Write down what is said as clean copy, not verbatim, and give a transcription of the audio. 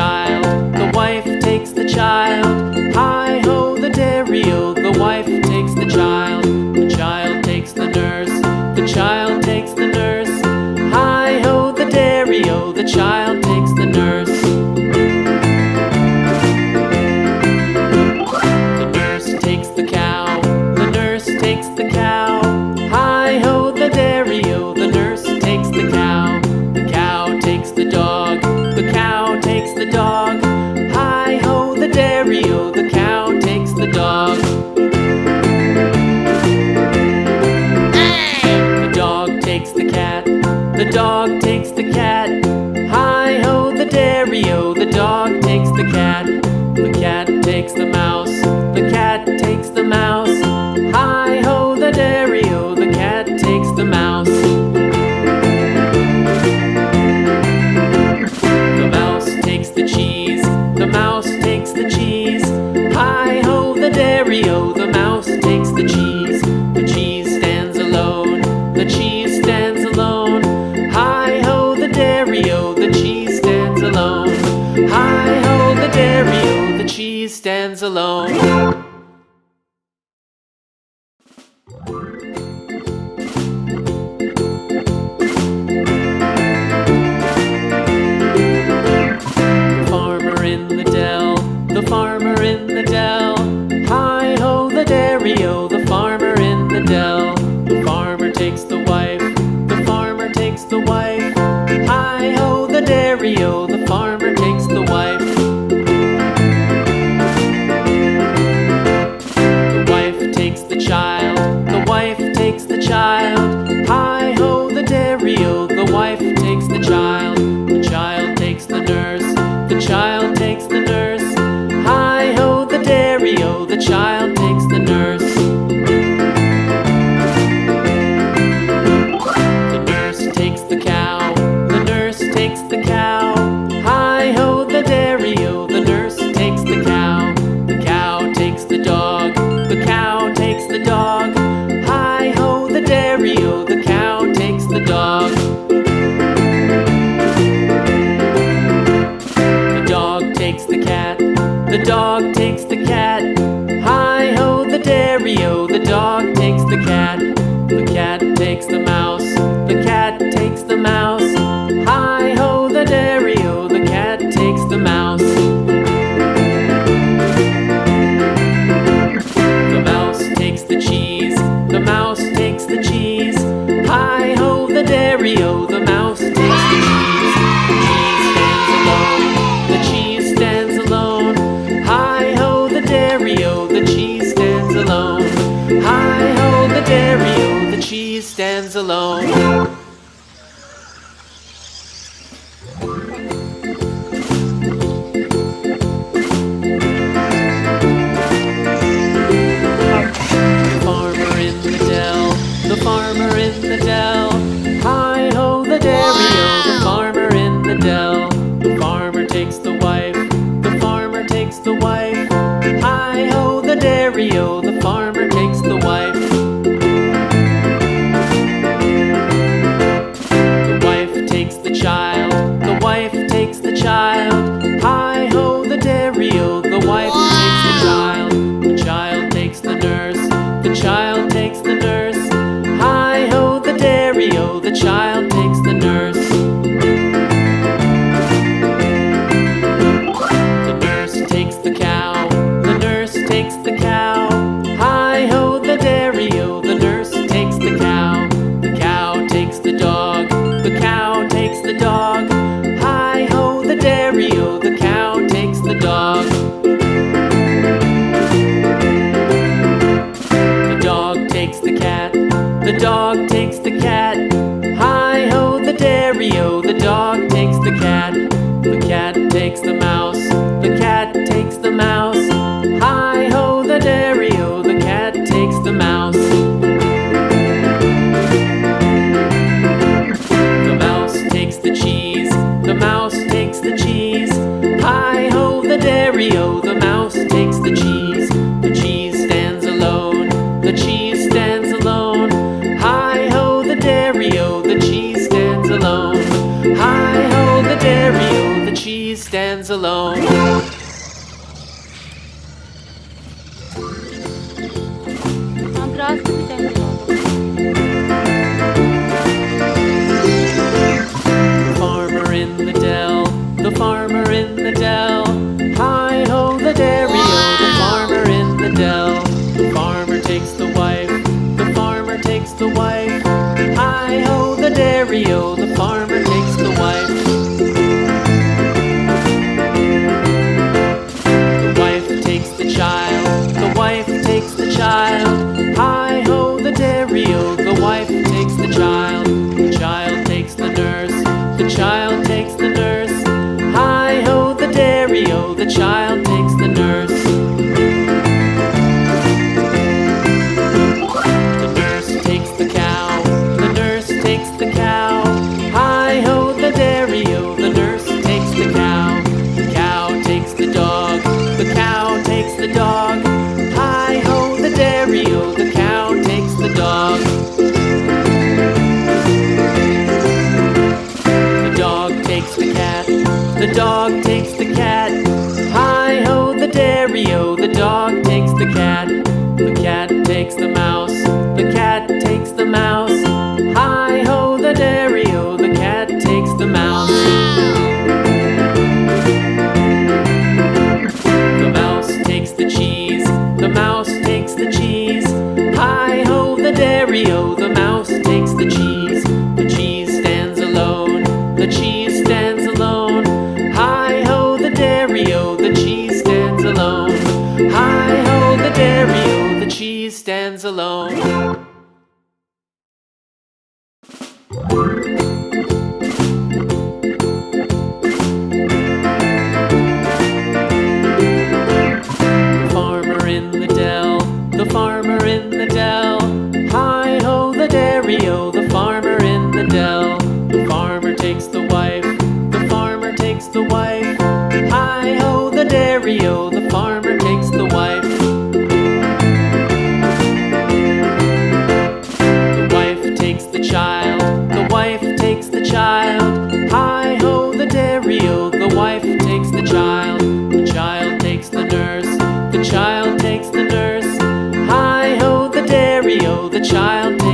child, the wife takes the child. Hi-ho, the dairy-o, the wife takes the child takes the nurse, the child takes the nurse. Hi-ho, the dairy-o, the child takes the nurse. The nurse takes the cow, the nurse takes the cow. Hi-ho, the dairy-o, the nurse takes the cow. The cow takes the dog, the cow takes the dog. Hi-ho, the dairy-o, the cow takes the dog. The dog takes the cat, the dog takes the cat. Hi-ho, the dairy-o, the dog takes the cat. The cat takes the mouse, the cat takes the mouse. Hi-ho, the dairy-o, the cat takes the mouse. The mouse takes the cheese, the mouse takes the cheese. Hi-ho, the dairy-o, the mouse takes the cheese. The cheese stands alone, the cheese stands alone. Hi-ho, the dairy-o, the cheese stands alone. Hi-ho, the dairy-o, the cheese stands alone. The farmer in the dell. Hi-ho, the dairy-o, the farmer in the dell. The farmer takes the wife, the farmer takes the wife. Hi-ho, the dairy-o, the farmer takes the wife. The wife takes the child, the wife takes the child. Hi-ho, the dairy-o, the wife takes the child. The child takes the nurse, the child takes the nurse. Hi-ho, the dairy-o, the child takes the nurse. The nurse takes the cow, the nurse takes the cow. Hi-ho, the dairy-o, the nurse takes the cow. The cow takes the dog, the cow takes the dog. Hi-ho, the dairy-o, the cow takes the dog. The dog takes the cat, the dog takes the cat. Hi-ho, the dairy-o, the dog takes the cat. The cat takes the mouse, the cat takes the mouse. Hi-ho, the dairy-o, the cat takes the mouse. The mouse takes the cheese, the mouse takes the cheese. Hi-ho, the dairy-o, the mouse takes the cheese. The cheese stands alone, the cheese stands alone. Hi-ho, the dairy-o, the cheese stands alone. Hi-ho, the dairy-o, the cheese stands alone. stands alone. The farmer in the dell, the farmer in the dell. Hi-ho the dairy-o, the farmer in the dell. The farmer takes the wife, the farmer takes the wife. Hi-ho the dairy-o, the farmer takes the wife. The wife takes the child, the wife takes the child. Hi-ho the dairy-o, the wife takes the child. The child takes the nurse, the child takes the nurse. Hi-ho the dairy-o, the child takes the nurse. The nurse takes the cow, the nurse takes the cow. Hi-ho the dairy-o, the nurse takes the cow. The cow takes the dog, the cow takes the dog. Hi-ho the dairy-o, the cow takes the dog. The dog takes the cat, the dog takes the cat. Hi-ho the dairy-o, the dog takes the cat. The cat takes the mouse, the cat takes the mouse. Hi-ho the dairy-o, the cat takes the mouse. The mouse takes the cheese, the mouse takes the cheese. Hi-ho the dairy-o, the mouse takes the cheese. The cheese stands alone, the cheese stands alone. Hi-ho the dairy-o, the cheese stands alone. Hi-ho the dairy-o, the cheese stands alone. The farmer in the dell, the farmer in the dell. Hi-ho the dairy-o, the farmer in the dell. The farmer takes the wife, the farmer takes the wife. Hi-ho the dairy-o, the farmer takes the wife. The wife takes the child, the wife takes the child. Hi-ho the dairy-o, the wife takes the child. The child takes the nurse, the child takes the nurse. Hi-ho the dairy-o, the child takes